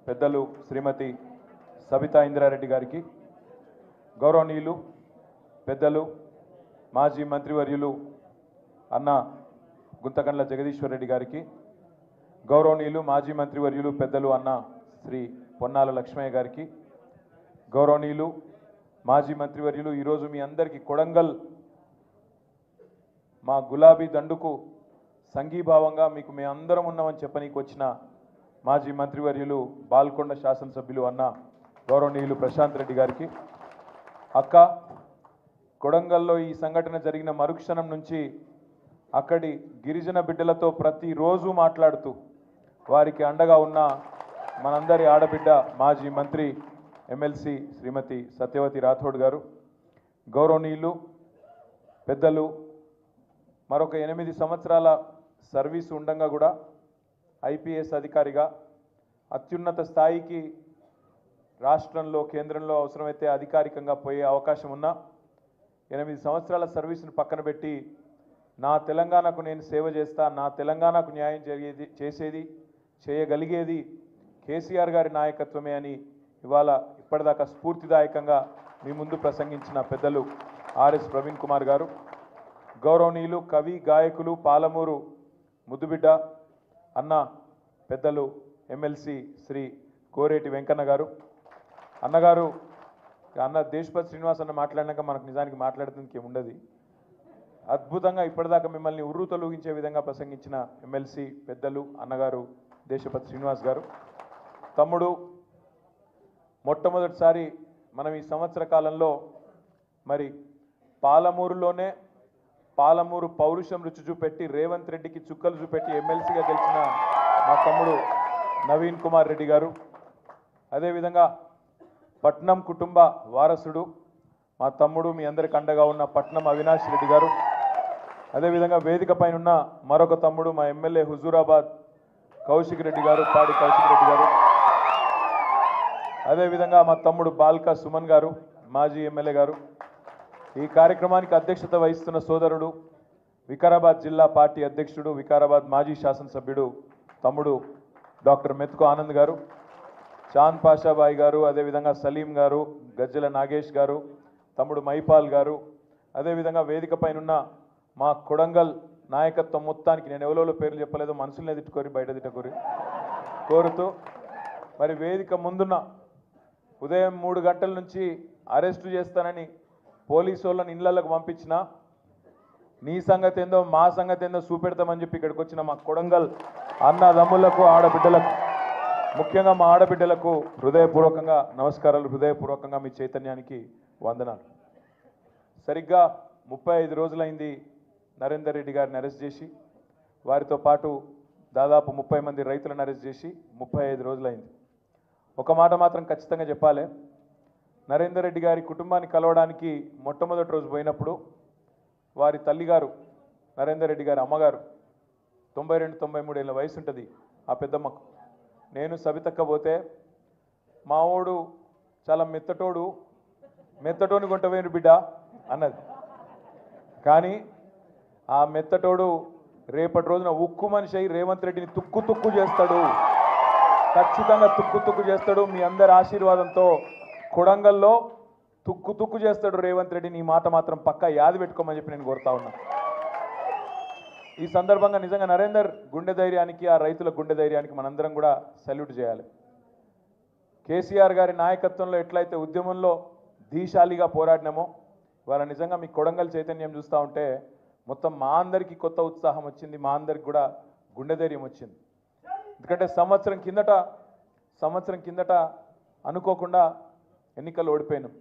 పెద్దలు శ్రీమతి సబితా ఇంద్రారెడ్డి గారికి, గౌరవనీయులు పెద్దలు మాజీ మంత్రివర్యులు అన్న గుంతకండ్ల జగదీశ్వర్ రెడ్డి గారికి, గౌరవనీయులు మాజీ మంత్రివర్యులు పెద్దలు అన్న శ్రీ పొన్నాల లక్ష్మయ్య గారికి, గౌరవనీయులు మాజీ మంత్రివర్యులు ఈరోజు మీ అందరికీ కొడంగల్ మా గులాబీ దండుకు సంఘీభావంగా మీకు మేము అందరం ఉన్నామని చెప్పనీకి వచ్చిన మాజీ మంత్రివర్యులు బాల్కొండ శాసనసభ్యులు అన్న గౌరవనీయులు ప్రశాంత్ రెడ్డి గారికి, అక్క కొడంగల్లో ఈ సంఘటన జరిగిన మరుక్షణం నుంచి అక్కడి గిరిజన బిడ్డలతో ప్రతిరోజు మాట్లాడుతూ వారికి అండగా ఉన్న మనందరి ఆడబిడ్డ మాజీ మంత్రి ఎమ్మెల్సీ శ్రీమతి సత్యవతి రాథోడ్ గారు, గౌరవనీయులు పెద్దలు మరొక 8 సంవత్సరాల సర్వీసు ఉండగా కూడా ఐపీఎస్ అధికారిగా అత్యున్నత స్థాయికి రాష్ట్రంలో కేంద్రంలో అవసరమైతే అధికారికంగా పోయే అవకాశం ఉన్న 8 సంవత్సరాల సర్వీసును పక్కన పెట్టి నా తెలంగాణకు నేను సేవ చేస్తా, నా తెలంగాణకు న్యాయం చేసేది చేయగలిగేది కేసీఆర్ గారి నాయకత్వమే అని ఇవాళ ఇప్పటిదాకా స్ఫూర్తిదాయకంగా మీ ముందు ప్రసంగించిన పెద్దలు ఆర్ఎస్ ప్రవీణ్ కుమార్ గారు, గౌరవనీయులు కవి గాయకులు పాలమూరు ముద్దుబిడ్డ అన్న పెద్దలు ఎమ్మెల్సీ శ్రీ కోరేటి వెంకన్న గారు, అన్నగారు అన్న దేశపతి శ్రీనివాస్ అన్న మాట్లాడినాక మనకు నిజానికి మాట్లాడుతుందికి ఉండదు. అద్భుతంగా ఇప్పటిదాకా మిమ్మల్ని ఉర్రు తొలగించే విధంగా ప్రసంగించిన ఎమ్మెల్సీ పెద్దలు అన్నగారు దేశపతి శ్రీనివాస్ గారు, తమ్ముడు మొట్టమొదటిసారి మనం ఈ సంవత్సర కాలంలో మరి పాలమూరులోనే పాలమూరు పౌరుషం రుచి చూపెట్టి రేవంత్ రెడ్డికి చుక్కలు చూపెట్టి ఎమ్మెల్సీగా గెలిచిన మా తమ్ముడు నవీన్ కుమార్ రెడ్డి గారు, అదేవిధంగా పట్నం కుటుంబ వారసుడు మా తమ్ముడు మీ అందరికి అండగా ఉన్న పట్నం అవినాష్ రెడ్డి గారు, అదేవిధంగా వేదిక పైన ఉన్న మరొక తమ్ముడు మా ఎమ్మెల్యే హుజూరాబాద్ కౌశిక్ రెడ్డి గారు, పాడి కౌశిక్ రెడ్డి గారు, అదేవిధంగా మా తమ్ముడు బాల్కా సుమన్ గారు మాజీ ఎమ్మెల్యే గారు, ఈ కార్యక్రమానికి అధ్యక్షత వహిస్తున్న సోదరుడు వికారాబాద్ జిల్లా పార్టీ అధ్యక్షుడు వికారాబాద్ మాజీ శాసనసభ్యుడు తమ్ముడు డాక్టర్ మెతుకు ఆనంద్ గారు, చాంద్ పాషాబాయి గారు, అదేవిధంగా సలీం గారు, గజ్జల నాగేష్ గారు, తమ్ముడు మైపాల్ గారు, అదేవిధంగా వేదిక పైన మా కొడంగల్ నాయకత్వం మొత్తానికి నేను ఎవరో పేర్లు చెప్పలేదు, మనసులనే తిట్టుకోరి బయట తిట్టుకోరి కోరుతూ మరి వేదిక ముందున్న ఉదయం 3 గంటల నుంచి అరెస్టు చేస్తానని పోలీసు వాళ్ళని ఇళ్లకు పంపించిన నీ సంగతి ఏందో మా సంగతి ఏందో చూపెడతామని చెప్పి ఇక్కడికి వచ్చిన మా కొడంగల్ అన్నదమ్ములకు ఆడబిడ్డలకు ముఖ్యంగా మా ఆడబిడ్డలకు హృదయపూర్వకంగా నమస్కారాలు, హృదయపూర్వకంగా మీ చైతన్యానికి వందనాలు. సరిగ్గా 35 రోజులైంది నరేందర్ రెడ్డి గారిని అరెస్ట్ చేసి, వారితో పాటు దాదాపు 30 మంది రైతులను అరెస్ట్ చేసి 35 రోజులైంది. ఒక మాట మాత్రం ఖచ్చితంగా చెప్పాలి, నరేందర్ రెడ్డి గారి కుటుంబాన్ని కలవడానికి మొట్టమొదటి రోజు పోయినప్పుడు వారి తల్లిగారు నరేందర్ రెడ్డి గారి అమ్మగారు 92-93 ఏళ్ళ వయసు ఉంటుంది ఆ పెద్దమ్మకు, నేను సబితక్క పోతే మావోడు చాలా మెత్తటోని కొంటవేను బిడ్డ అన్నది. కానీ ఆ మెత్తటోడు రేపటి రోజున ఉక్కు మనిషి అయి రేవంత్ రెడ్డిని తుక్కు చేస్తాడు, ఖచ్చితంగా తుక్కు చేస్తాడు. మీ అందరి ఆశీర్వాదంతో కొడంగల్లో తుక్కు చేస్తాడు రేవంత్ రెడ్డిని. ఈ మాట మాత్రం పక్కా యాది పెట్టుకోమని చెప్పి నేను కోరుతా ఉన్నా. ఈ సందర్భంగా నిజంగా నరేందర్ గుండె ధైర్యానికి, ఆ రైతుల గుండె ధైర్యానికి మనందరం కూడా సెల్యూట్ చేయాలి. కేసీఆర్ గారి నాయకత్వంలో ఎట్లయితే ఉద్యమంలో ధీశాలిగా పోరాడినామో ఇవాళ నిజంగా మీ కొడంగల్ చైతన్యం చూస్తూ ఉంటే మొత్తం మా అందరికీ కొత్త ఉత్సాహం వచ్చింది, మా అందరికి కూడా గుండె ధైర్యం వచ్చింది. ఎందుకంటే సంవత్సరం కిందట అనుకోకుండా ఎన్నికలు ఓడిపోయినాం.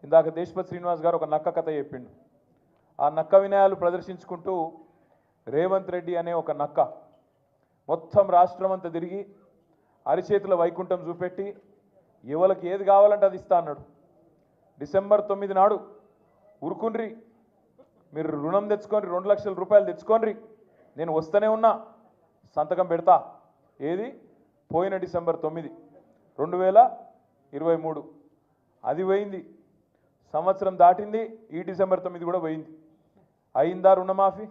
ఇందాక దేశపతి శ్రీనివాస్ గారు ఒక నక్క కథ చెప్పిండు. ఆ నక్క వినయాలు ప్రదర్శించుకుంటూ రేవంత్ రెడ్డి అనే ఒక నక్క మొత్తం రాష్ట్రం అంతా తిరిగి అరిచేతుల వైకుంఠం చూపెట్టి ఎవరికి ఏది కావాలంటే అది ఇస్తా అన్నాడు. డిసెంబర్ 9 నాడు ఉరుకుండ్రి, మీరు రుణం తెచ్చుకొని 2 లక్షల రూపాయలు తెచ్చుకోండి, నేను వస్తూనే ఉన్నా, సంతకం పెడతా. ఏది పోయిన డిసెంబర్ 9 2023 అది పోయింది. సంవత్సరం దాటింది, ఈ డిసెంబర్ 9 కూడా పోయింది. అయిందా రుణమాఫీ?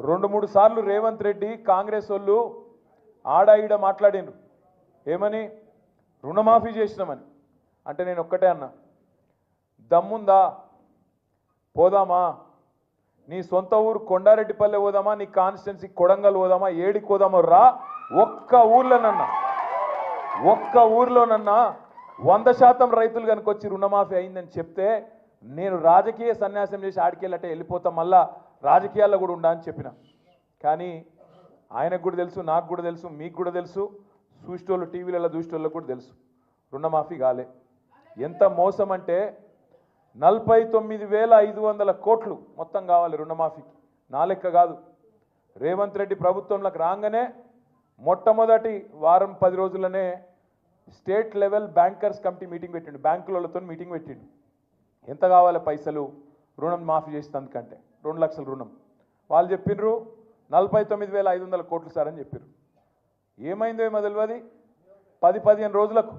2-3 సార్లు రేవంత్ రెడ్డి కాంగ్రెస్ వాళ్ళు ఆడ ఈడ మాట్లాడినరు. ఏమని రుణమాఫీ చేసినామని. అంటే నేను ఒక్కటే అన్నా, దమ్ముందా పోదామా, నీ సొంత ఊరు కొండారెడ్డిపల్లె పోదామా, నీ కాన్స్టిట్యున్సీ కొడంగల్ పోదామా, ఏడికి పోదామో రా, ఒక్క ఊర్లోనన్నా 100% రైతులు కనుకొచ్చి రుణమాఫీ అయిందని చెప్తే నేను రాజకీయ సన్యాసం చేసి ఆడికెళ్ళటే వెళ్ళిపోతాం, మళ్ళా రాజకీయాల్లో కూడా ఉండా అని చెప్పిన. కానీ ఆయనకు కూడా తెలుసు, నాకు కూడా తెలుసు, మీకు కూడా తెలుసు, చూసేటోళ్ళు టీవీలలో చూసేటోళ్ళకు కూడా తెలుసు, రుణమాఫీ కాలే. ఎంత మోసం అంటే 49,500 కోట్లు మొత్తం కావాలి రుణమాఫీకి. నా లెక్క కాదు. రేవంత్ రెడ్డి ప్రభుత్వంలోకి రాగానే మొట్టమొదటి వారం 10 రోజుల్లోనే state level bankers committee meeting పెట్టిండు, బ్యాంకులతో మీటింగ్ పెట్టిండు. ఎంత కావాలి పైసలు రుణం మాఫీ చేసినందుకంటే 2 లక్షల రుణం. వాళ్ళు చెప్పిర్రు 49,500 కోట్లు సార్ అని చెప్పారు. ఏమైందో ఏమో తెలియదు. 10-15 రోజులకు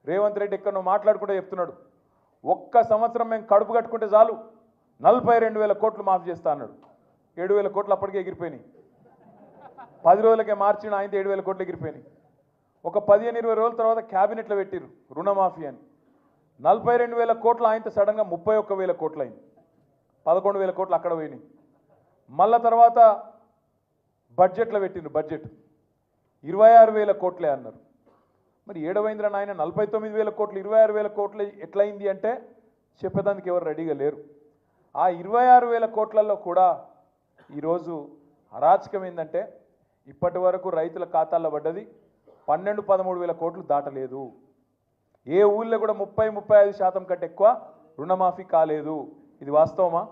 రేవంత్ రెడ్డి ఎక్కడో మాట్లాడుకుంటే చెప్తున్నాడు, ఒక్క సంవత్సరం మేము కడుపు కట్టుకుంటే చాలు 42,000 కోట్లు మాఫీ చేస్తా అన్నాడు. 7,000 కోట్లు అప్పటికే ఎగిరిపోయినాయి. 10 రోజులకే మార్చిన ఆయన 7,000 కోట్లు ఎగిరిపోయినాయి. ఒక 15-20 రోజుల తర్వాత క్యాబినెట్లో పెట్టిర్రు రుణమాఫీ అని. 42,000 కోట్లు ఆయనతో సడన్గా 31,000 కోట్లు అయింది. 11,000 కోట్లు అక్కడ పోయినాయి. మళ్ళా తర్వాత బడ్జెట్లో పెట్టిండ్రు, బడ్జెట్ 26,000 కోట్లే అన్నారు. మరి ఏడవైంద్ర నాయన 49,000 కోట్లు 26,000 కోట్లు ఎట్లయింది అంటే చెప్పేదానికి ఎవరు రెడీగా లేరు. ఆ 26,000 కోట్లలో కూడా ఈరోజు అరాచకం ఏంటంటే ఇప్పటి వరకు రైతుల ఖాతాల్లో పడ్డది 12-13,000 కోట్లు దాటలేదు. ఏ ఊళ్ళో కూడా 30-35% కంటే ఎక్కువ రుణమాఫీ కాలేదు. ఇది వాస్తవమా?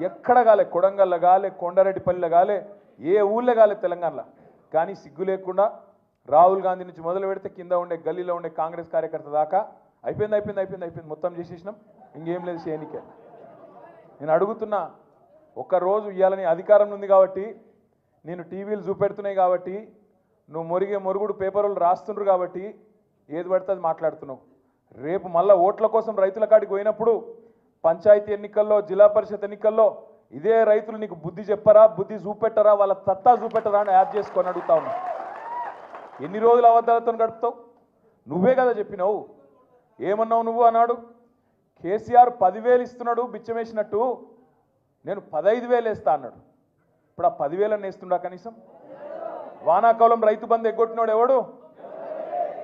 ఎక్కడ కాలే, కొడంగల్లో కాలే, కొండారెడ్డిపల్లిలో కాలే, ఏ ఊళ్ళో కాలే తెలంగాణలో. కానీ సిగ్గు లేకుండా రాహుల్ గాంధీ నుంచి మొదలు పెడితే కింద ఉండే గల్లీలో ఉండే కాంగ్రెస్ కార్యకర్త దాకా అయిపోయింది మొత్తం చేసేసినాం, ఇంకేం లేదు చేయనికే. నేను అడుగుతున్నా, ఒక్కరోజు ఇవ్వాలని అధికారం ఉంది కాబట్టి, నేను టీవీలు చూపెడుతున్నాయి కాబట్టి, నువ్వు మొరుగుడు పేపర్లు రాస్తుండ్రు కాబట్టి ఏది పడితే అది మాట్లాడుతున్నావు. రేపు మళ్ళీ ఓట్ల కోసం రైతుల కాడికి పోయినప్పుడు పంచాయతీ ఎన్నికల్లో, జిల్లా పరిషత్ ఎన్నికల్లో ఇదే రైతులు నీకు బుద్ధి చెప్పరా, బుద్ధి చూపెట్టరా, వాళ్ళ సత్తా చూపెట్టరా అని యాడ్ చేసుకొని అడుగుతా ఉన్నా. ఎన్ని రోజులు అబద్ధాలతో గడుపుతావు? నువ్వే కదా చెప్పినావు. ఏమన్నావు నువ్వు అన్నాడు, కేసీఆర్ 10,000 ఇస్తున్నాడు బిచ్చమేసినట్టు, నేను 15,000 వేస్తా అన్నాడు. ఇప్పుడు ఆ 10,000 వేస్తుండా కనీసం? వానాకాలం రైతు బంధు ఎగ్గొట్టినాడు ఎవడు?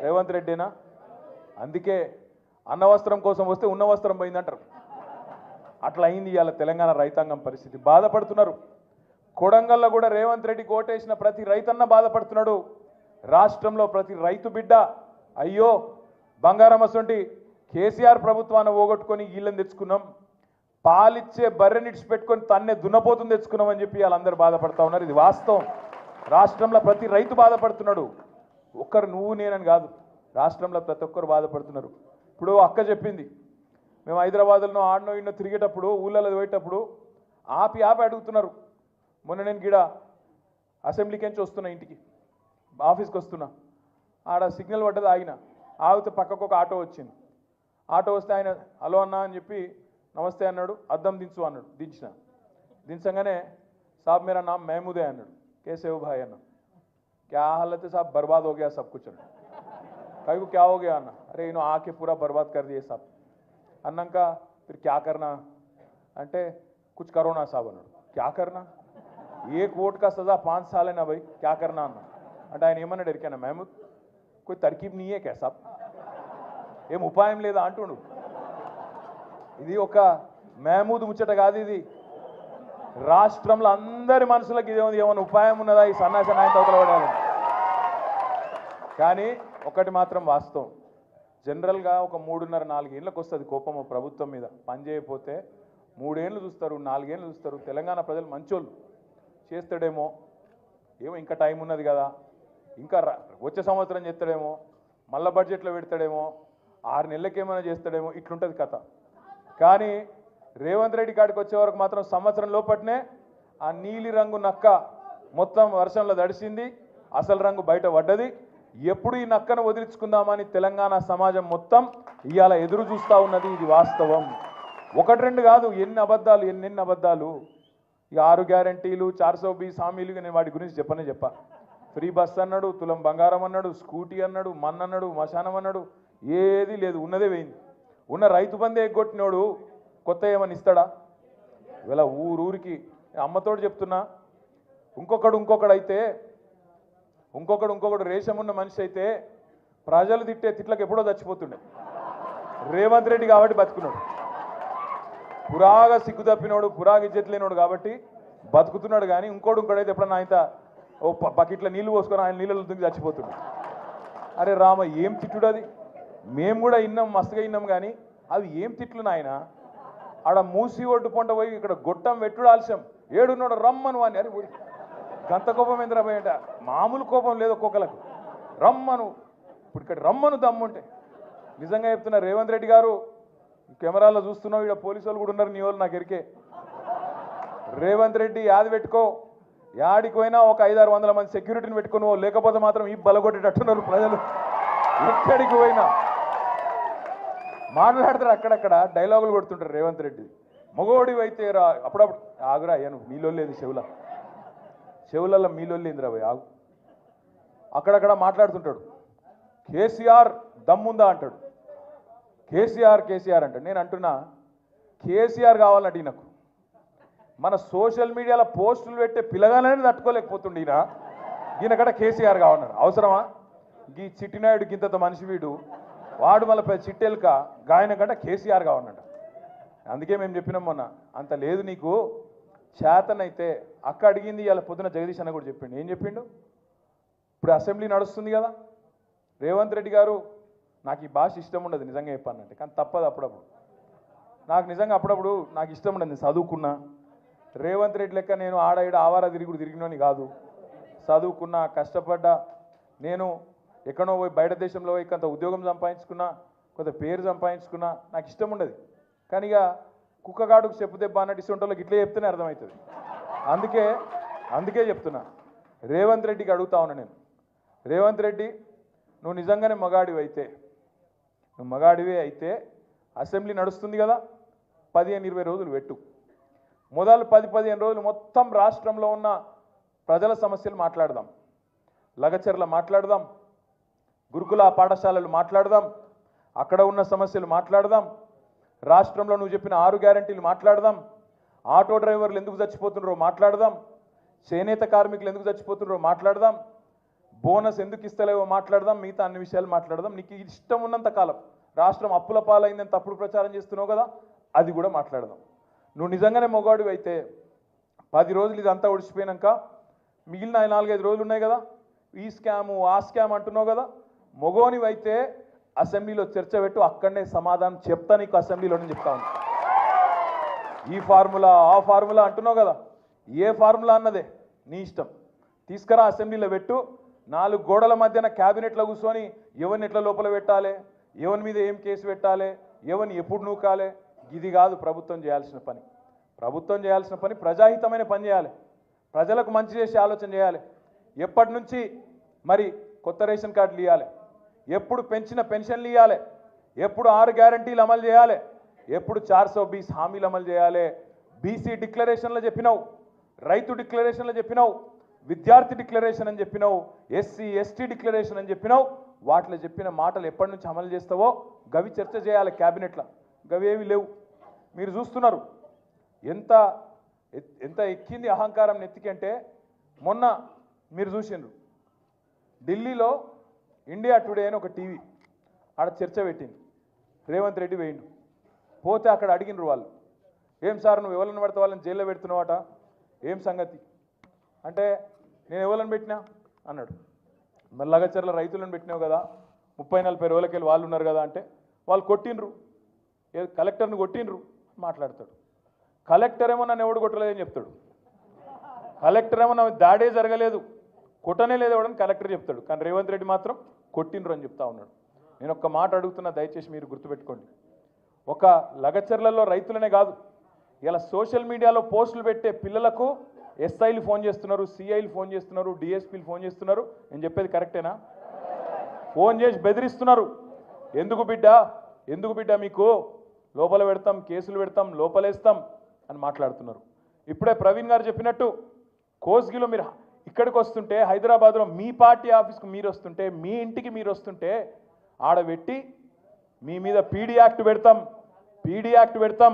రేవంత్ రెడ్డినా? అందుకే అన్న వస్త్రం కోసం వస్తే ఉన్న వస్త్రం పోయిందంటారు. అట్లా అయింది ఇవాళ తెలంగాణ రైతాంగం పరిస్థితి. బాధపడుతున్నారు. కొడంగల్లో కూడా రేవంత్ రెడ్డి కోటేసిన ప్రతి రైతన్న బాధపడుతున్నాడు. రాష్ట్రంలో ప్రతి రైతు బిడ్డ అయ్యో బంగారం అసొంటి కేసీఆర్ ప్రభుత్వాన్ని పోగొట్టుకొని వీళ్ళని తెచ్చుకున్నాం, పాలిచ్చే బర్రెని ఇడిచిపెట్టుకొని తన్నే దున్నపోతుంది తెచ్చుకున్నాం అని చెప్పి వాళ్ళందరూ బాధపడతా ఉన్నారు. ఇది వాస్తవం. రాష్ట్రంలో ప్రతి రైతు బాధపడుతున్నాడు. ఒక్కరు నువ్వు నేనని కాదు, రాష్ట్రంలో ప్రతి ఒక్కరు బాధపడుతున్నారు. ఇప్పుడు అక్క చెప్పింది, మేము హైదరాబాద్లో ఆడనో ఇన్నో తిరిగేటప్పుడు ఊళ్ళలో పోయేటప్పుడు ఆపి అడుగుతున్నారు. మొన్న నేను గిడ అసెంబ్లీకి నుంచి వస్తున్నా, ఇంటికి ఆఫీస్కి వస్తున్నా, ఆడ సిగ్నల్ పడ్డది, ఆగితే పక్కకు ఒక ఆటో వచ్చింది. ఆటో వస్తే ఆయన హలో అన్నా అని చెప్పి నమస్తే అన్నాడు, అద్దం దించు అన్నాడు. దించగానే సాబ్ మేరా నామ్ మహమూదే అన్నాడు. कैसे हो भाई अन्ना? क्या हालत है साहब? बर्बाद हो गया सब कुछ। कहीं को क्या हो गया अन्ना? अरे इन्हों आके पूरा बर्बाद कर दिए सब। अन्ना का फिर क्या करना అంటే कुछ करो ना साहब అన్నాడు. क्या करना? एक वोट का सजा 5 साल है ना भाई, क्या करना అన్న. అంటే ఆయన ఏమన్నాడు ఎరికేనా, మహమూద్ कोई तरकीब नहीं है क्या साहब? ఏం ఉపాయం లేదా అంటుండు. ఇది ఒక మహమూద్ ముచ్చట కాదు, ఇది రాష్ట్రంలో అందరి మనసులకు ఇదేముంది, ఏమైనా ఉపాయం ఉన్నదా ఈ సన్నాస నాయకులు అవతలపడాలి. కానీ ఒకటి మాత్రం వాస్తవం, జనరల్గా ఒక 3.5-4 ఏళ్ళకి వస్తుంది కోపం ప్రభుత్వం మీద. పని చేయకపోతే 3 ఏళ్ళు చూస్తారు, 4 ఏళ్ళు చూస్తారు. తెలంగాణ ప్రజలు మంచోళ్ళు, చేస్తాడేమో, ఏమో ఇంకా టైం ఉన్నది కదా, ఇంకా వచ్చే సంవత్సరం చేస్తాడేమో, మళ్ళా బడ్జెట్లో పెడతాడేమో, 6 నెలలకి ఏమైనా చేస్తాడేమో, ఇట్లుంటుంది కథ. కానీ రేవంత్ రెడ్డి కాడికి వచ్చే వరకు మాత్రం సంవత్సరం లోపట్నే ఆ నీలి రంగు నక్క మొత్తం వర్షంలో దడిసింది, అసలు రంగు బయట పడ్డది. ఎప్పుడు ఈ నక్కను వదిలించుకుందామని తెలంగాణ సమాజం మొత్తం ఇవాళ ఎదురు చూస్తూ ఉన్నది. ఇది వాస్తవం. 1-2 కాదు, ఎన్ని అబద్ధాలు. ఈ 6 గ్యారంటీలు 420 హామీలు నేను వాటి గురించి చెప్పా. ఫ్రీ బస్ అన్నాడు, తులం బంగారం అన్నాడు, స్కూటీ అన్నాడు, మన్నన్నాడు, మశానం అన్నాడు, ఏది లేదు, ఉన్నదే పోయింది. ఉన్న రైతు బంధే ఎగ్గొట్టినోడు కొత్త ఏమని ఇస్తాడా? ఇలా ఊరికి అమ్మతోడు చెప్తున్నా, ఇంకొకడు అయితే ఇంకొకడు రేషం ఉన్న మనిషి అయితే ప్రజలు తిట్టే తిట్లకు ఎప్పుడో చచ్చిపోతుండే. రేవంత్ రెడ్డి కాబట్టి బతుకున్నాడు, పురాగా సిగ్గు తప్పినోడు, పురాగా ఇజ్జత్ లేనోడు కాబట్టి బతుకుతున్నాడు. కానీ ఇంకోడైతే ఎప్పుడన్నా ఆయన ఓ బకెట్ల నీళ్లు పోసుకొని ఆయన నీళ్ళలో దుంగి చచ్చిపోతున్నాడు. అరే రామ, ఏం తిట్టుడు అది? మేము కూడా విన్నాం, మస్తుగా విన్నాం, కానీ అవి ఏం తిట్లు నాయన? ఆడ మూసి ఒడ్డు పొంట పోయి ఇక్కడ గొట్టం వెట్టుడు ఆలస్యం, ఏడున్నాడు రమ్మను అని. అరే గంత కోపం ఏందిరా భయట? మామూలు కోపం లేదు ఒక్కొక్కలకు. రమ్మను, ఇప్పుడు ఇక్కడ రమ్మను దమ్ముంటే. నిజంగా చెప్తున్నా, రేవంత్ రెడ్డి గారు కెమెరాలో చూస్తున్నావు, ఇక్కడ పోలీసు వాళ్ళు కూడా ఉన్నారు, నీ వాళ్ళు నాకు ఎరికే. రేవంత్ రెడ్డి యాది పెట్టుకో, యాడికి పోయినా ఒక 500-600 మంది సెక్యూరిటీని పెట్టుకుని, లేకపోతే మాత్రం ఈ బలగొట్టేటట్టున్నారు ప్రజలు. ఎక్కడికి పోయినా మాట్లాడతారు, అక్కడక్కడ డైలాగులు కొడుతుంటారు రేవంత్ రెడ్డి. మగోడి అయితే రా, అప్పుడప్పుడు ఆగురా అయ్యాను, మీలో లేదు చెవులలో మీలో లేదురా పోయి ఆగు. అక్కడక్కడ మాట్లాడుతుంటాడు. కేసీఆర్ దమ్ముందా అంటాడు, కేసీఆర్ అంటాడు. నేను అంటున్నా, కేసీఆర్ కావాలంటే నాకు మన సోషల్ మీడియాలో పోస్టులు పెట్టే పిల్లగానే తట్టుకోలేకపోతుండే ఈయనకట కేసీఆర్ కావాలన్నాడు. అవసరమా? ఈ చిట్టినాయుడు గింత మనిషి వీడు, వాడు మళ్ళీ చిట్టెలుక గాయన కంటే కేసీఆర్ కావాలన్నాడు. అందుకే మేము చెప్పినాం మొన్న, అంత లేదు నీకు చేతనైతే. అక్క అడిగింది, ఇలా పొద్దున జగదీష్ అన్న కూడా చెప్పిండు. ఏం చెప్పిండు? ఇప్పుడు అసెంబ్లీ నడుస్తుంది కదా, రేవంత్ రెడ్డి గారు నాకు ఈ భాష ఇష్టం ఉండదు నిజంగా చెప్పానంటే, కానీ తప్పదు అప్పుడప్పుడు. నాకు నిజంగా అప్పుడప్పుడు నాకు ఇష్టం ఉండదు. నేను చదువుకున్నా, రేవంత్ రెడ్డి లెక్క నేను ఆడ ఈడ ఆవారా తిరిగినోని కాదు. చదువుకున్నా, కష్టపడ్డా, నేను ఎక్కడో పోయి బయట దేశంలో పోయి కొంత ఉద్యోగం సంపాదించుకున్నా, కొంత పేరు సంపాదించుకున్నా, నాకు ఇష్టం ఉండదు. కానీ ఇక కుక్కగాడుకు చెప్పు దెబ్బ అన్నట్టు ఇష్టంటోళ్ళకి ఇట్లే చెప్తేనే అర్థమవుతుంది. అందుకే చెప్తున్నా, రేవంత్ రెడ్డికి అడుగుతా ఉన్నా నేను, రేవంత్ రెడ్డి నువ్వు నిజంగానే మగాడివే అయితే అసెంబ్లీ నడుస్తుంది కదా, 15-20 రోజులు పెట్టు. మొదలు 10-15 రోజులు మొత్తం రాష్ట్రంలో ఉన్న ప్రజల సమస్యలు మాట్లాడదాం, లగచర్ల మాట్లాడదాం, గురుకుల పాఠశాలలు మాట్లాడదాం, అక్కడ ఉన్న సమస్యలు మాట్లాడదాం, రాష్ట్రంలో నువ్వు చెప్పిన 6 గ్యారెంటీలు మాట్లాడదాం, ఆటో డ్రైవర్లు ఎందుకు చచ్చిపోతున్నారో మాట్లాడదాం, చేనేత కార్మికులు ఎందుకు చచ్చిపోతున్నారో మాట్లాడదాం, బోనస్ ఎందుకు ఇస్తలేవో మాట్లాడదాం, మిగతా అన్ని విషయాలు మాట్లాడదాం. నీకు ఇష్టం ఉన్నంత కాలం రాష్ట్రం అప్పుల పాలైందని తప్పుడు ప్రచారం చేస్తున్నావు కదా, అది కూడా మాట్లాడదాం. నువ్వు నిజంగానే మొగాడివి అయితే 10 రోజులు ఇదంతా ఒడిచిపోయినాక మిగిలిన 4-5 రోజులు ఉన్నాయి కదా, ఈ స్కాము ఆ స్కామ్ అంటున్నావు కదా, మొగోనివైతే అసెంబ్లీలో చర్చ పెట్టు, అక్కడనే సమాధానం చెప్తా నీకు, అసెంబ్లీలోనే చెప్తా ఉన్నా. ఈ ఫార్ములా ఆ ఫార్ములా అంటున్నావు కదా, ఏ ఫార్ములా అన్నదే నీ ఇష్టం, తీసుకురా అసెంబ్లీలో పెట్టు. 4 గోడల మధ్యన క్యాబినెట్లో కూర్చొని ఎవరిని ఎట్లా లోపల పెట్టాలి, ఎవరి మీద ఏం కేసు పెట్టాలి, ఎవరిని ఎప్పుడు నూకాలి, ఇది కాదు ప్రభుత్వం చేయాల్సిన పని. ప్రభుత్వం చేయాల్సిన పని ప్రజాహితమైన పని చేయాలి, ప్రజలకు మంచి చేసే ఆలోచన చేయాలి. ఎప్పటి నుంచి మరి కొత్త రేషన్ కార్డులు ఇవ్వాలి, ఎప్పుడు పెంచిన పెన్షన్లు ఇవ్వాలి, ఎప్పుడు 6 గ్యారంటీలు అమలు చేయాలి, ఎప్పుడు 420 హామీలు అమలు చేయాలి. బీసీ డిక్లరేషన్లో చెప్పినావు, రైతు డిక్లరేషన్లో చెప్పినావు, విద్యార్థి డిక్లరేషన్ అని చెప్పినావు, ఎస్సీ ఎస్టీ డిక్లరేషన్ అని చెప్పినావు. వాటిలో చెప్పిన మాటలు ఎప్పటి నుంచి అమలు చేస్తావో గవి చర్చ చేయాలి క్యాబినెట్లో. గవేవి లేవు. మీరు చూస్తున్నారు ఎంత ఎంత ఎక్కింది అహంకారం నెత్తికంటే. మొన్న మీరు చూసిండ్రు, ఢిల్లీలో ఇండియా టుడే అని ఒక టీవీ ఆడ చర్చ పెట్టింది. రేవంత్ రెడ్డి వేయిండు, పోతే అక్కడ అడిగినరు వాళ్ళు, ఏం సార్ నువ్వు ఎవరిని పడితే వాళ్ళని జైల్లో పెడుతున్నావట, ఏం సంగతి అంటే, నేను ఎవరిని పెట్టినా అన్నాడు. మరి లగచర్ల రైతులను పెట్టినావు కదా, 30-40 రోజులకెళ్ళి వాళ్ళు ఉన్నారు కదా అంటే, వాళ్ళు కొట్టినరు, కలెక్టర్ని కొట్టినరు మాట్లాడతాడు. కలెక్టర్ ఏమో నన్ను ఎవడు కొట్టలేదని చెప్తాడు, కలెక్టర్ ఏమో నా దాడే జరగలేదు, కొట్టనే లేదు ఎవడని కలెక్టర్ చెప్తాడు. కానీ రేవంత్ రెడ్డి మాత్రం కొట్టినరు అని చెప్తా ఉన్నాడు. నేను ఒక్క మాట అడుగుతున్నా, దయచేసి మీరు గుర్తుపెట్టుకోండి. ఒక లగచర్లలో రైతులనే కాదు, ఇలా సోషల్ మీడియాలో పోస్టులు పెట్టే పిల్లలకు ఎస్ఐలు ఫోన్ చేస్తున్నారు, సిఐలు ఫోన్ చేస్తున్నారు, డిఎస్పీలు ఫోన్ చేస్తున్నారు. నేను చెప్పేది కరెక్టేనా? ఫోన్ చేసి బెదిరిస్తున్నారు. ఎందుకు బిడ్డ మీకు లోపల పెడతాం, కేసులు పెడతాం, లోపలేస్తాం అని మాట్లాడుతున్నారు. ఇప్పుడే ప్రవీణ్ గారు చెప్పినట్టు కోస్గిలో మీరు ఇక్కడికి వస్తుంటే హైదరాబాద్లో మీ పార్టీ ఆఫీస్కి మీరు వస్తుంటే మీ ఇంటికి మీరు వస్తుంటే ఆడబెట్టి మీ మీద పీడీ యాక్ట్ పెడతాం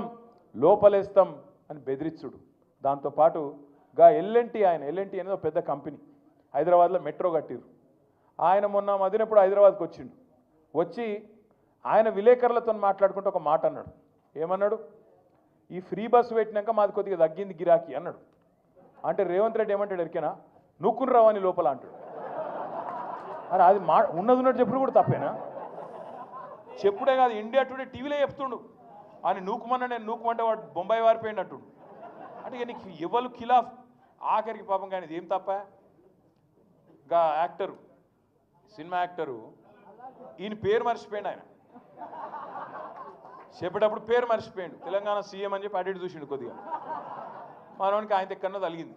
లోపలేస్తాం అని బెదిరించుడు. దాంతోపాటు గా ఎల్ఎన్టీ అనేది ఒక పెద్ద కంపెనీ హైదరాబాద్లో మెట్రో కట్టిరు. ఆయన మొన్న మదినప్పుడు హైదరాబాద్కి వచ్చిండు. వచ్చి ఆయన విలేకరులతో మాట్లాడుకుంటూ ఒక మాట అన్నాడు. ఏమన్నాడు? ఈ ఫ్రీ బస్సు పెట్టినాక మాది కొద్దిగా తగ్గింది గిరాకీ అన్నాడు. అంటే రేవంత్ రెడ్డి ఏమంటాడు ఎరికేనా? నూక్కుని రావని లోపల అంటాడు. అరే అది ఉన్నట్టు చెప్పుడు కూడా తప్పేనా? చెప్పుడే కాదు, ఇండియా టుడే టీవీలో చెప్తుండు అని నూకుమన్నా నేను నూకుమంటే వాడు బొంబాయి వారిపోయినట్టు. అంటే ఇక నీకు ఎవరు ఖిలాఫ్ ఆఖరికి పాపం కానీ ఇది ఏం తప్ప? గా యాక్టరు, సినిమా యాక్టరు, ఈయన పేరు మర్చిపోయాడు. ఆయన చెప్పేటప్పుడు పేరు మర్చిపోయాడు. తెలంగాణ సీఎం అని చెప్పి అడిగి చూసిండు కొద్దిగా. మనవానికి ఆయన ఎక్కడన్నా తలిగింది.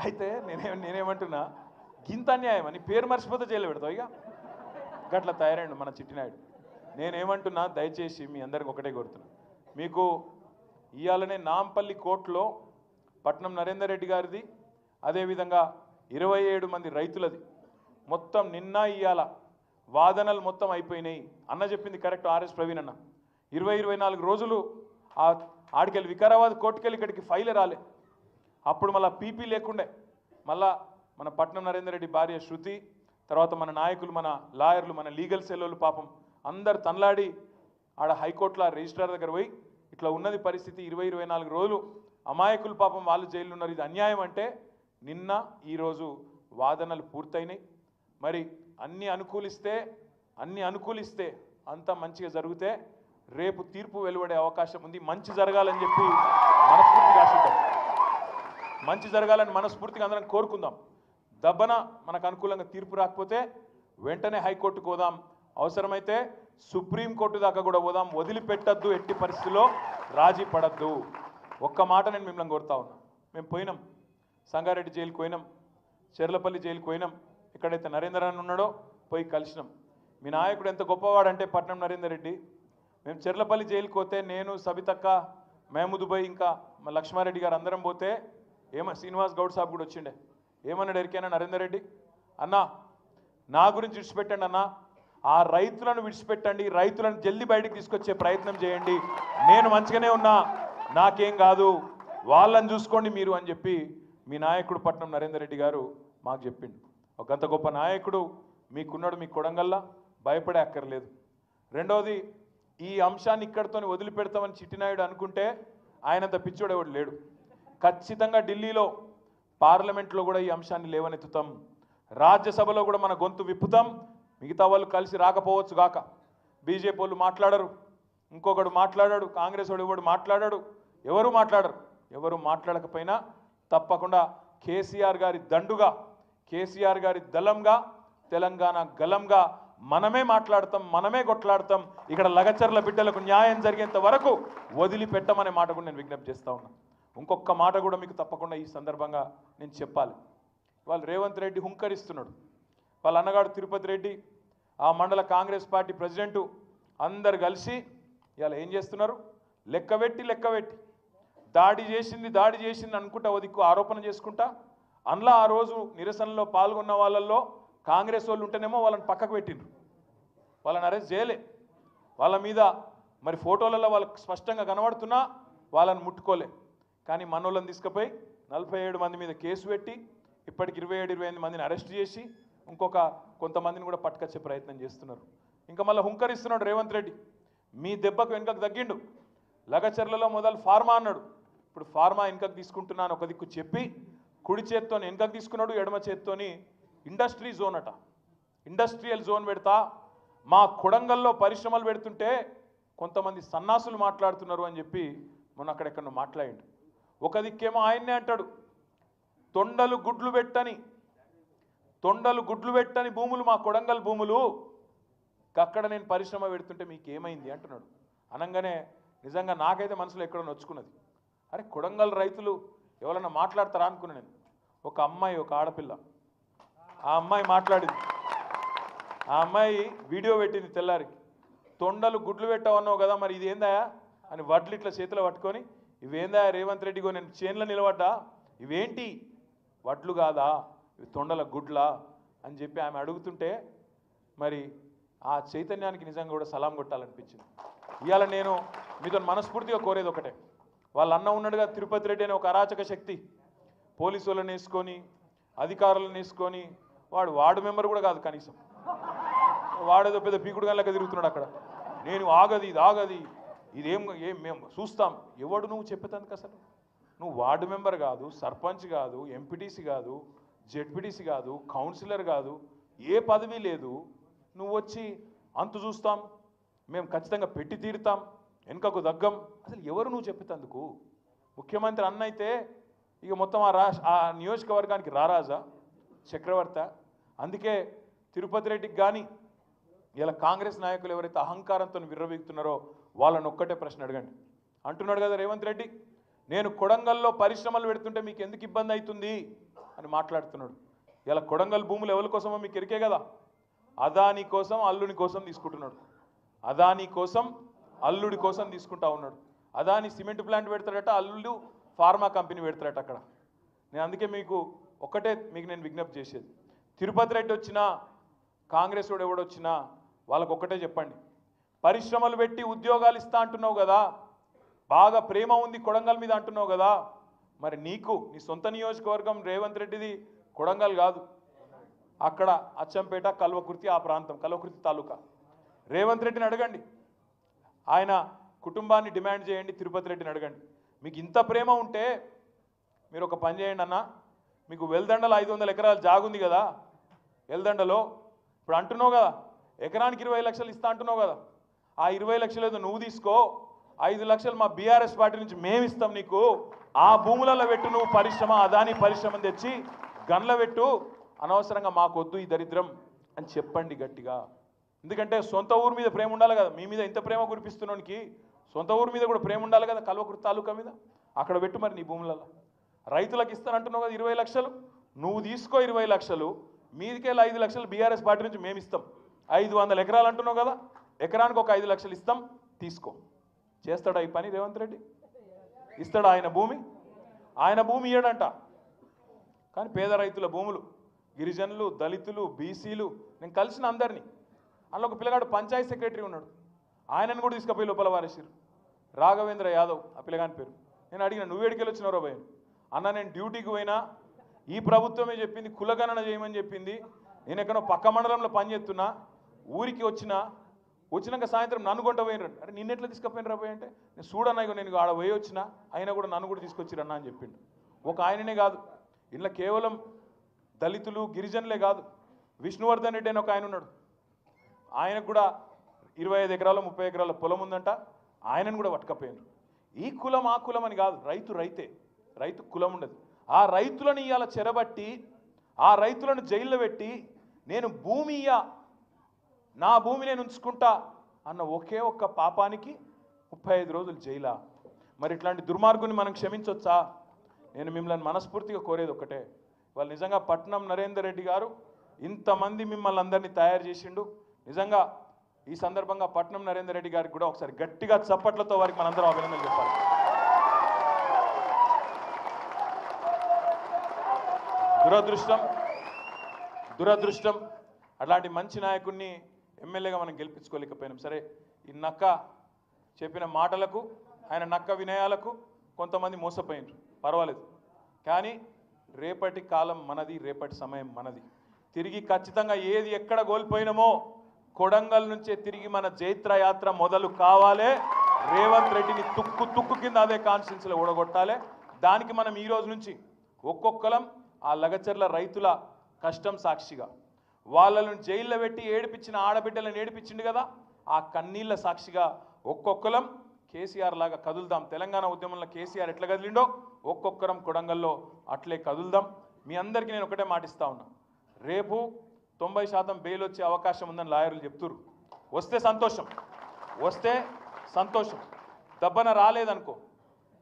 అయితే నేనేమంటున్నా, గింత అన్యాయం అని పేరు మర్చిపోతే జైలు పెడతావు. ఇక గట్ల తయారైండు మన చిట్టినాయుడు. నేనేమంటున్నా, దయచేసి మీ అందరికి ఒకటే కోరుతున్నా, మీకు ఇవాళనే నాంపల్లి కోర్టులో పట్నం నరేందర్ రెడ్డి గారిది, అదేవిధంగా 27 మంది రైతులది మొత్తం నిన్న ఇవాళ వాదనలు మొత్తం అయిపోయినాయి. అన్న చెప్పింది కరెక్ట్. ఆర్ఎస్ ప్రవీణ్ అన్న 24 రోజులు ఆడికెళ్ళి వికారాబాద్ కోర్టుకెళ్ళి ఇక్కడికి ఫైలే రాలే. అప్పుడు మళ్ళీ పీపీ లేకుండే. మళ్ళా మన పట్నం నరేందర్ రెడ్డి భార్య శృతి, తర్వాత మన నాయకులు, మన లాయర్లు, మన లీగల్ సెల్లోళ్ళు పాపం అందరు తనలాడి ఆడ హైకోర్టులో రిజిస్ట్రార్ దగ్గర పోయి ఇట్లా ఉన్నది పరిస్థితి, 24 రోజులు అమాయకులు పాపం వాళ్ళు జైలు ఉన్నారు, ఇది అన్యాయం అంటే నిన్న ఈరోజు వాదనలు పూర్తయినాయి. మరి అన్నీ అనుకూలిస్తే అంతా మంచిగా జరిగితే రేపు తీర్పు వెలువడే అవకాశం ఉంది. మంచి జరగాలని చెప్పి మనస్ఫూర్తిగా ఆశిద్దాం. మంచి జరగాలని మనస్ఫూర్తిగా అందరం కోరుకుందాం. దబ్బన మనకు అనుకూలంగా తీర్పు రాకపోతే వెంటనే హైకోర్టుకు పోదాం, అవసరమైతే సుప్రీంకోర్టు దాకా కూడా పోదాం. వదిలిపెట్టద్దు, ఎట్టి పరిస్థితుల్లో రాజీ పడద్దు. ఒక్క మాట నేను మిమ్మల్ని కోరుతా ఉన్నా. మేము పోయినాం, సంగారెడ్డి జైలుకి పోయినాం, చెర్లపల్లి జైలుకి పోయినాం. ఎక్కడైతే నరేందర్ అన్న ఉన్నాడో పోయి కలిసినాం. మీ నాయకుడు ఎంత గొప్పవాడంటే పట్నం నరేందర్ రెడ్డి, మేము చెర్లపల్లి జైలుకి పోతే నేను, సబితక్క, మహమూద్ భాయ్, ఇంకా మా లక్ష్మారెడ్డి గారు అందరం పోతే శ్రీనివాస్ గౌడ్ సాబ్ కూడా వచ్చిండే. ఏమన్నాడు ఎరికైనా నరేందర్ రెడ్డి? అన్నా నా గురించి విడిచిపెట్టండి అన్న, ఆ రైతులను విడిచిపెట్టండి, రైతులను జల్దీ బయటికి తీసుకొచ్చే ప్రయత్నం చేయండి, నేను మంచిగానే ఉన్నా, నాకేం కాదు, వాళ్ళని చూసుకోండి మీరు అని చెప్పి మీ నాయకుడు పట్నం నరేందర్ రెడ్డి గారు మాకు చెప్పిండు. ఒక అంత గొప్ప నాయకుడు మీకున్నాడు, మీ కొడంగల్లా, భయపడే అక్కర్లేదు. రెండవది, ఈ అంశాన్ని ఇక్కడితో వదిలిపెడతామని చిట్టినాయుడు అనుకుంటే ఆయనంత పిచ్చోడు ఎవడు లేడు. ఖచ్చితంగా ఢిల్లీలో పార్లమెంట్లో కూడా ఈ అంశాన్ని లేవనెత్తుతాం, రాజ్యసభలో కూడా మన గొంతు విప్పుతాం. మిగతా వాళ్ళు కలిసి రాకపోవచ్చు గాక, బీజేపీ వాళ్ళు మాట్లాడరు, ఇంకొకడు మాట్లాడాడు, కాంగ్రెస్ వాడు ఎవడు మాట్లాడాడు, ఎవరు మాట్లాడకపోయినా తప్పకుండా కేసీఆర్ గారి దండుగా, కేసీఆర్ గారి దళంగా, తెలంగాణ గలంగా మనమే మాట్లాడతాం, మనమే కొట్లాడతాం. ఇక్కడ లగచర్ల బిడ్డలకు న్యాయం జరిగేంత వరకు వదిలిపెట్టమనే మాట కూడా నేను విజ్ఞప్తి చేస్తా ఉన్నా. ఇంకొక మాట కూడా మీకు తప్పకుండా ఈ సందర్భంగా నేను చెప్పాలి. వాళ్ళు రేవంత్ రెడ్డి హుంకరిస్తున్నాడు. వాళ్ళ అన్నగాడు తిరుపతి రెడ్డి, ఆ మండల కాంగ్రెస్ పార్టీ ప్రెసిడెంటు అందరు కలిసి ఇవాళ ఏం చేస్తున్నారు? లెక్కబెట్టి దాడి చేసింది అనుకుంటా ఓ దిక్కు ఆరోపణ చేసుకుంటా, అందులో ఆ రోజు నిరసనలో పాల్గొన్న వాళ్ళల్లో కాంగ్రెస్ వాళ్ళు ఉంటేనేమో వాళ్ళని పక్కకు పెట్టిండ్రు, వాళ్ళని అరెస్ట్ చేయలే. వాళ్ళ మీద మరి ఫోటోలలో వాళ్ళకి స్పష్టంగా కనబడుతున్నా వాళ్ళని ముట్టుకోలే. కానీ మనోళ్ళని తీసుకుపోయి 47 మంది మీద కేసు పెట్టి ఇప్పటికి 27-28 మందిని అరెస్ట్ చేసి ఇంకొక కొంతమందిని కూడా పట్టుకొచ్చే ప్రయత్నం చేస్తున్నారు. ఇంకా మళ్ళీ హుంకరిస్తున్నాడు రేవంత్ రెడ్డి. మీ దెబ్బకు వెనుకకు తగ్గిండు. లగచర్లలో మొదలు ఫార్మా అన్నాడు, ఇప్పుడు ఫార్మా వెనుకకు తీసుకుంటున్నాను ఒక దిక్కు చెప్పి కుడి చేత్తో వెనుకకు తీసుకున్నాడు, ఎడమ చేత్తోని ఇండస్ట్రీ జోన్ అట, ఇండస్ట్రియల్ జోన్ పెడతా, మా కొడంగల్లో పరిశ్రమలు పెడుతుంటే కొంతమంది సన్నాసులు మాట్లాడుతున్నారు అని చెప్పి మొన్న అక్కడెక్కడ మాట్లాడిండు. ఒక దిక్కేమో ఆయన్నే అంటాడు, తొండలు గుడ్లు పెట్టని భూములు మా కొడంగల్ భూములు, అక్కడ నేను పరిశ్రమ పెడుతుంటే మీకు ఏమైంది అంటున్నాడు. అనగానే నిజంగా నాకైతే మనసులో ఎక్కడో నొచ్చుకున్నది. అరే కొడంగల్ రైతులు ఎవరన్నా మాట్లాడతారా అనుకున్నా నేను. ఒక అమ్మాయి, ఒక ఆడపిల్ల, ఆ అమ్మాయి మాట్లాడింది. ఆ అమ్మాయి వీడియో పెట్టింది తెల్లారికి. తొండలు గుడ్లు పెట్టవన్నావు కదా, మరి ఇది ఏందా అని వడ్లు ఇట్లా చేతిలో పట్టుకొని ఇవేందా రేవంత్ రెడ్డిగో నేను చేన్లో నిలబడ్డా, ఇవేంటి వడ్లు కాదా, ఇవి తొండల గుడ్లా అని చెప్పి ఆమె అడుగుతుంటే మరి ఆ చైతన్యానికి నిజంగా కూడా సలాం కొట్టాలనిపించింది. ఇవాళ నేను మీతో మనస్ఫూర్తిగా కోరేది ఒకటే, వాళ్ళ అన్న ఉన్నాడుగా తిరుపతి రెడ్డి అనే ఒక అరాచక శక్తి, పోలీసు వాళ్ళని వేసుకొని అధికారులను వేసుకొని వార్డు మెంబర్ కూడా కాదు కనీసం, వాడేదో పెద్ద పీకుడు గల్లగా తిరుగుతున్నాడు అక్కడ. నేను ఆగది ఇది ఆగది ఇదేం మేము చూస్తాం. ఎవడు నువ్వు చెప్పేందుకు అసలు? నువ్వు వార్డు మెంబర్ కాదు, సర్పంచ్ కాదు, ఎంపీటీసీ కాదు, జెడ్పీటీసీ కాదు, కౌన్సిలర్ కాదు, ఏ పదవి లేదు. నువ్వు వచ్చి అంతు చూస్తాం, మేము ఖచ్చితంగా పెట్టి తీరుతాం, వెనుకకు దగ్గం. అసలు ఎవరు నువ్వు చెప్పేందుకు? ముఖ్యమంత్రి అన్న అయితే ఇక మొత్తం ఆ నియోజకవర్గానికి రారాజా, చక్రవర్త. అందుకే తిరుపతి రెడ్డికి కానీ ఇలా కాంగ్రెస్ నాయకులు ఎవరైతే అహంకారంతో విర్రవీగుతున్నారో వాళ్ళని ఒక్కటే ప్రశ్న అడగండి. అంటున్నాడు కదా రేవంత్ రెడ్డి, నేను కొడంగల్లో పరిశ్రమలు పెడుతుంటే మీకు ఎందుకు ఇబ్బంది అవుతుంది అని మాట్లాడుతున్నాడు. ఇలా కొడంగల్ భూములు ఎవరి కోసమో మీకు ఎరికే కదా, అదాని కోసం అల్లుని కోసం తీసుకుంటున్నాడు. అదాని కోసం అల్లుడి కోసం తీసుకుంటా ఉన్నాడు. అదాని సిమెంట్ ప్లాంట్ పెడతాడట, అల్లుడు ఫార్మా కంపెనీ పెడతాడట అక్కడ. నేను అందుకే మీకు నేను విజ్ఞప్తి చేసేది, తిరుపతి రెడ్డి వచ్చినా కాంగ్రెస్ వాడు ఎవడొచ్చినా వాళ్ళకు ఒక్కటే చెప్పండి, పరిశ్రమలు పెట్టి ఉద్యోగాలు ఇస్తా అంటున్నావు కదా, బాగా ప్రేమ ఉంది కొడంగల్ మీద అంటున్నావు కదా, మరి నీకు నీ సొంత నియోజకవర్గం రేవంత్ రెడ్డిది కొడంగల్ కాదు, అక్కడ అచ్చంపేట కల్వకుర్తి ఆ ప్రాంతం, కల్వకుర్తి తాలూకా. రేవంత్ రెడ్డిని అడగండి, ఆయన కుటుంబాన్ని డిమాండ్ చేయండి, తిరుపతి రెడ్డిని అడగండి. మీకు ఇంత ప్రేమ ఉంటే మీరు ఒక పని చేయండి అన్న, మీకు వెల్దండలో 500 ఎకరాలు జాగుంది కదా, వెల్దండలో ఇప్పుడు అంటున్నావు కదా ఎకరానికి 20 లక్షలు ఇస్తా అంటున్నావు కదా, ఆ 20 లక్షలు ఏదో నువ్వు తీసుకో, 5 లక్షలు మా బీఆర్ఎస్ పార్టీ నుంచి మేము ఇస్తాం నీకు, ఆ భూములలో పెట్టు నువ్వు పరిశ్రమ, అదాని పరిశ్రమను తెచ్చి గన్ల పెట్టు, అనవసరంగా మాకొద్దు ఈ దరిద్రం అని చెప్పండి గట్టిగా. ఎందుకంటే సొంత ఊరు మీద ప్రేమ ఉండాలి కదా, మీ మీద ఇంత ప్రేమ కురిపిస్తున్నానికి సొంత ఊరు మీద కూడా ప్రేమ ఉండాలి కదా, కల్వకుర్తి తాలూకా మీద. అక్కడ పెట్టు మరి నీ భూములలో. రైతులకు ఇస్తానంటున్నావు కదా 20 లక్షలు, నువ్వు తీసుకో 20 లక్షలు, మీదికెళ్ళి 5 లక్షలు బీఆర్ఎస్ పార్టీ నుంచి మేము ఇస్తాం. 500 ఎకరాలు అంటున్నావు కదా, ఎకరానికి ఒక 5 లక్షలు ఇస్తాం, తీసుకో. చేస్తాడా ఈ పని రేవంత్ రెడ్డి? ఇస్తాడా ఆయన భూమి? ఆయన భూమి ఇయ్యడంట, కానీ పేద రైతుల భూములు, గిరిజనులు, దళితులు, బీసీలు, నేను కలిసిన అందరినీ, అందులో ఒక పిల్లగాడు పంచాయత్ సెక్రటరీ ఉన్నాడు, ఆయనను కూడా తీసుకుపోయి లోపల వారేసారు, రాఘవేంద్ర యాదవ్ ఆ పిల్లగాని పేరు. నేను అడిగిన నువ్వేడికెళ్ళి వచ్చినారో భయం అన్న, నేను డ్యూటీకి పోయినా ఈ ప్రభుత్వమే చెప్పింది కులగణన చేయమని చెప్పింది, నేను ఎక్కడో పక్క మండలంలో పనిచేస్తున్నా, ఊరికి వచ్చినాక సాయంత్రం నన్ను కొంట పోయినరు. అరే నిన్నెట్లా తీసుకుపోయిన రాబోయే అంటే, నేను చూడన్నా ఇక నేను ఆడ పోయి వచ్చినా, అయినా కూడా నన్ను కూడా తీసుకొచ్చిరన్నా అని చెప్పిండు. ఒక ఆయననే కాదు, ఇలా కేవలం దళితులు గిరిజనులే కాదు, విష్ణువర్ధన్ రెడ్డి అని ఒక ఆయన ఉన్నాడు, ఆయనకు కూడా 25 ఎకరాలు 30 ఎకరాల పొలం ఉందంట, ఆయనను కూడా పట్టుకపోయినారు. ఈ కులం ఆ కులం అని కాదు, రైతు కులం ఉండదు. ఆ రైతులను ఇవాళ చెరబట్టి, ఆ రైతులను జైల్లో పెట్టి, నేను భూమి నా భూమి నేను ఉంచుకుంటా అన్న ఒకే ఒక్క పాపానికి 35 రోజులు జైలా. మరి ఇట్లాంటి దుర్మార్గుని మనం క్షమించవచ్చా? నేను మిమ్మల్ని మనస్ఫూర్తిగా కోరేది ఒకటే, వాళ్ళు నిజంగా పట్నం నరేందర్ రెడ్డి గారు ఇంతమంది మిమ్మల్ని అందరినీ తయారు చేసిండు. నిజంగా ఈ సందర్భంగా పట్నం నరేందర్ రెడ్డి గారికి కూడా ఒకసారి గట్టిగా చప్పట్లతో వారికి మనందరం అభినందనలు చెప్పాలి. దురదృష్టం అట్లాంటి మంచి నాయకుడిని ఎమ్మెల్యేగా మనం గెలిపించుకోలేకపోయినాం. సరే, ఈ నక్క చెప్పిన మాటలకు, ఆయన నక్క వినయాలకు కొంతమంది మోసపోయినారు, పర్వాలేదు. కానీ రేపటి కాలం మనది, రేపటి సమయం మనది. తిరిగి ఖచ్చితంగా ఏది ఎక్కడ కోల్పోయినామో కొడంగల్ నుంచే తిరిగి మన జైత్ర యాత్ర మొదలు కావాలే. రేవంత్ రెడ్డిని తుక్కు కింద అదే కాన్స్టిట్యున్సీలో ఓడగొట్టాలి. దానికి మనం ఈ రోజు నుంచి ఒక్కొక్కలం ఆ లగచర్ల రైతుల కష్టం సాక్షిగా, వాళ్ళను జైల్లో పెట్టి ఏడిపించిన ఆడబిడ్డలను ఏడిపించిండు కదా, ఆ కన్నీళ్ళ సాక్షిగా ఒక్కొక్కలం కేసీఆర్ లాగా కదులుదాం. తెలంగాణ ఉద్యమంలో కేసీఆర్ ఎట్లా కదిలిండో ఒక్కొక్కరం కొడంగల్లో అట్లే కదులుదాం. మీ అందరికీ నేను ఒకటే మాటిస్తా ఉన్నా, రేపు 90% బెయిల్ వచ్చే అవకాశం ఉందని లాయర్లు చెప్తున్నారు. వస్తే సంతోషం, దబ్బన రాలేదనుకో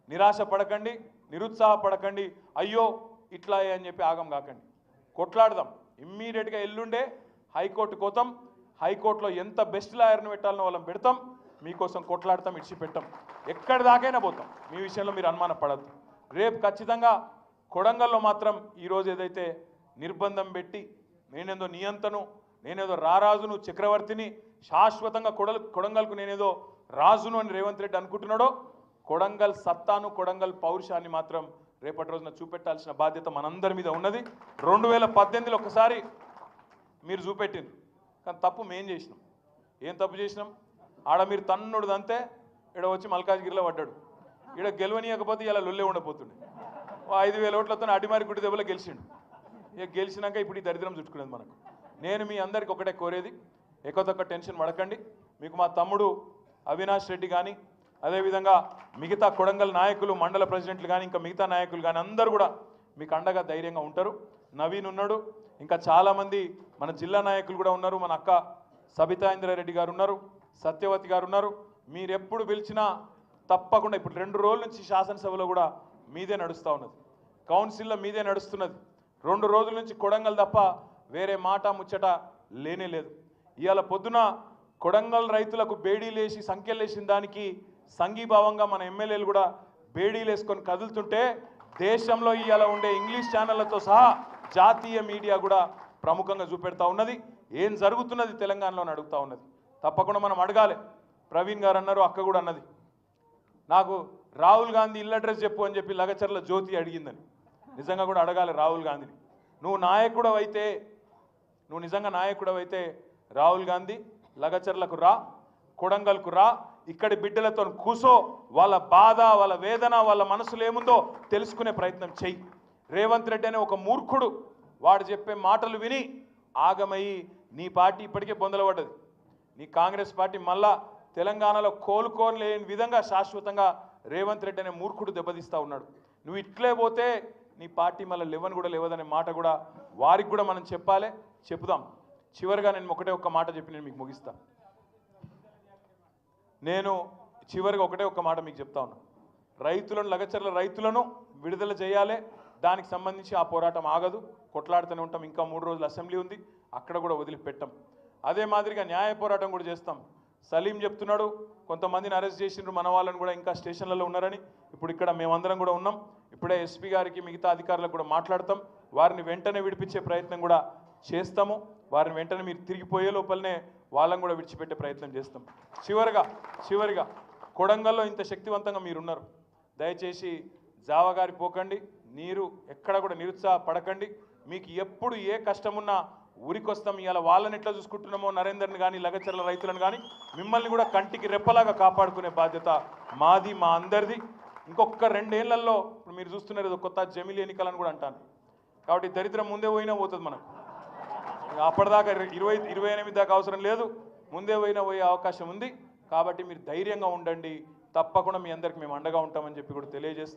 నిరాశ పడకండి, నిరుత్సాహపడకండి, అయ్యో ఇట్లా అని చెప్పి ఆగం కాకండి, కొట్లాడదాం. ఇమ్మీడియట్గా ఎల్లుండే హైకోర్టు కోతాం, హైకోర్టులో ఎంత బెస్ట్ లాయర్ని పెట్టాలనో వాళ్ళని పెడతాం. మీకోసం కొట్లాడతాం, ఇడిచిపెట్టాం, ఎక్కడి దాకైనా పోతాం. మీ విషయంలో మీరు అనుమానపడద్దు. రేపు ఖచ్చితంగా కొడంగల్లో మాత్రం ఈరోజు ఏదైతే నిర్బంధం పెట్టి నేనేదో నియంతను, నేనేదో రారాజును, చక్రవర్తిని, శాశ్వతంగా కొడంగల్కు నేనేదో రాజును అని రేవంత్ రెడ్డి అనుకుంటున్నాడో, కొడంగల్ సత్తాను, కొడంగల్ పౌరుషాన్ని మాత్రం రేపటి రోజున చూపెట్టాల్సిన బాధ్యత మనందరి మీద ఉన్నది. 2018లో ఒకసారి మీరు చూపెట్టింది, కానీ తప్పు మేం చేసినాం. ఏం తప్పు చేసినాం? ఆడ మీరు తన్నుడు దంతే ఇక్కడ వచ్చి మల్కాజ్గిరిలో పడ్డాడు. ఇక్కడ గెలవనీయకపోతే ఇలా లొల్లే ఉండబోతుండే. 5,000 ఓట్లతో అడిమారి గుడి దెబ్బలో గెలిచిండు. ఇక గెలిచినాక ఇప్పుడు ఈ దరిద్రం చుట్టుకునేది మనకు. నేను మీ అందరికి ఒకటే కోరేది, ఎక్కువ టెన్షన్ పడకండి. మీకు మా తమ్ముడు అవినాష్ రెడ్డి కానీ, అదేవిధంగా మిగతా కొడంగల్ నాయకులు, మండల ప్రెసిడెంట్లు కానీ, ఇంకా మిగతా నాయకులు కానీ అందరూ కూడా మీకు అండగా ధైర్యంగా ఉంటారు. నవీన్ ఉన్నాడు, ఇంకా చాలామంది మన జిల్లా నాయకులు కూడా ఉన్నారు. మన అక్క సబితా ఇంద్రారెడ్డి గారు ఉన్నారు, సత్యవతి గారు ఉన్నారు. మీరు ఎప్పుడు పిలిచినా తప్పకుండా, ఇప్పుడు 2 రోజుల నుంచి శాసనసభలో కూడా మీదే నడుస్తూ ఉన్నది, కౌన్సిల్లో మీదే నడుస్తున్నది. 2 రోజుల నుంచి కొడంగల్ తప్ప వేరే మాట ముచ్చట లేనే లేదు. ఇవాళ పొద్దున కొడంగల్ రైతులకు బేడీలేసి సంఖ్యలేసిన దానికి సంఘీభావంగా మన ఎమ్మెల్యేలు కూడా బేడీలు వేసుకొని కదులుతుంటే, దేశంలో ఇవాళ ఉండే ఇంగ్లీష్ ఛానళ్లతో సహా జాతీయ మీడియా కూడా ప్రముఖంగా చూపెడతా ఉన్నది. ఏం జరుగుతున్నది తెలంగాణలో అని అడుగుతూ ఉన్నది. తప్పకుండా మనం అడగాలి. ప్రవీణ్ గారు అన్నారు, అక్క కూడా అన్నది, నాకు రాహుల్ గాంధీ ఇల్లు అడ్రస్ చెప్పు అని చెప్పి లగచర్ల జ్యోతి అడిగిందని. నిజంగా కూడా అడగాలి రాహుల్ గాంధీని. నువ్వు నాయకుడవైతే, నువ్వు నిజంగా నాయకుడవైతే రాహుల్ గాంధీ లగచర్లకు రా, కొడంగల్కు రా, ఇక్కడి బిడ్డలతో కూసో, వాళ్ళ బాధ, వాళ్ళ వేదన, వాళ్ళ మనసులో ఏముందో తెలుసుకునే ప్రయత్నం చెయ్యి. రేవంత్ రెడ్డి అనే ఒక మూర్ఖుడు వాడు చెప్పే మాటలు విని ఆగమయ్యి నీ పార్టీ ఇప్పటికే బొందలపడ్డది. నీ కాంగ్రెస్ పార్టీ మళ్ళా తెలంగాణలో కోలుకోలేని విధంగా శాశ్వతంగా రేవంత్ రెడ్డి అనే మూర్ఖుడు దెబ్బతీస్తూ ఉన్నాడు. నువ్వు ఇట్లే పోతే నీ పార్టీ మళ్ళీ లెవెన్ కూడా లేవదనే మాట కూడా వారికి కూడా మనం చెప్పాలి, చెప్పుదాం. చివరిగా నేను ఒకటే ఒక్క మాట చెప్పి నేను మీకు ముగిస్తా. నేను చివరిగా ఒకటే ఒక్క మాట మీకు చెప్తా ఉన్నా. రైతులను, లగచర్ల రైతులను విడుదల చేయాలి. దానికి సంబంధించి ఆ పోరాటం ఆగదు, కొట్లాడుతూనే ఉంటాం. ఇంకా 3 రోజులు అసెంబ్లీ ఉంది, అక్కడ కూడా వదిలిపెట్టాం. అదే మాదిరిగా న్యాయ పోరాటం కూడా చేస్తాం. సలీం చెప్తున్నాడు, కొంతమందిని అరెస్ట్ చేసిండ్రు, మన వాళ్ళని కూడా ఇంకా స్టేషన్లలో ఉన్నారని. ఇప్పుడు ఇక్కడ మేమందరం కూడా ఉన్నాం. ఇప్పుడే ఎస్పీ గారికి, మిగతా అధికారులకు కూడా మాట్లాడతాం. వారిని వెంటనే విడిపించే ప్రయత్నం కూడా చేస్తాము. వారిని వెంటనే మీరు తిరిగిపోయే లోపలనే వాళ్ళని కూడా విడిచిపెట్టే ప్రయత్నం చేస్తాం. చివరిగా కొడంగల్లో ఇంత శక్తివంతంగా మీరున్నారు, దయచేసి జావగారి పోకండి. నీరు ఎక్కడ కూడా నిరుత్సాహపడకండి. మీకు ఎప్పుడు ఏ కష్టమున్నా ఊరికొస్తాం. ఇవాళ వాళ్ళని ఎట్లా చూసుకుంటున్నామో నరేందర్ని కానీ, లగచర్ల రైతులను కానీ, మిమ్మల్ని కూడా కంటికి రెప్పలాగా కాపాడుకునే బాధ్యత మాది, మా అందరిది. ఇంకొక 2 ఏళ్లలో ఇప్పుడు మీరు చూస్తున్నారు కొత్త జమిలి ఎన్నికలను కూడా అంటాను. కాబట్టి దరిద్రం ముందే పోయినా పోతుంది మనకు. అప్పటిదాకా 28 దాకా అవసరం లేదు, ముందే పోయే అవకాశం ఉంది. కాబట్టి మీరు ధైర్యంగా ఉండండి. తప్పకుండా మీ అందరికి మేము అండగా ఉంటామని చెప్పి కూడా తెలియజేస్తూ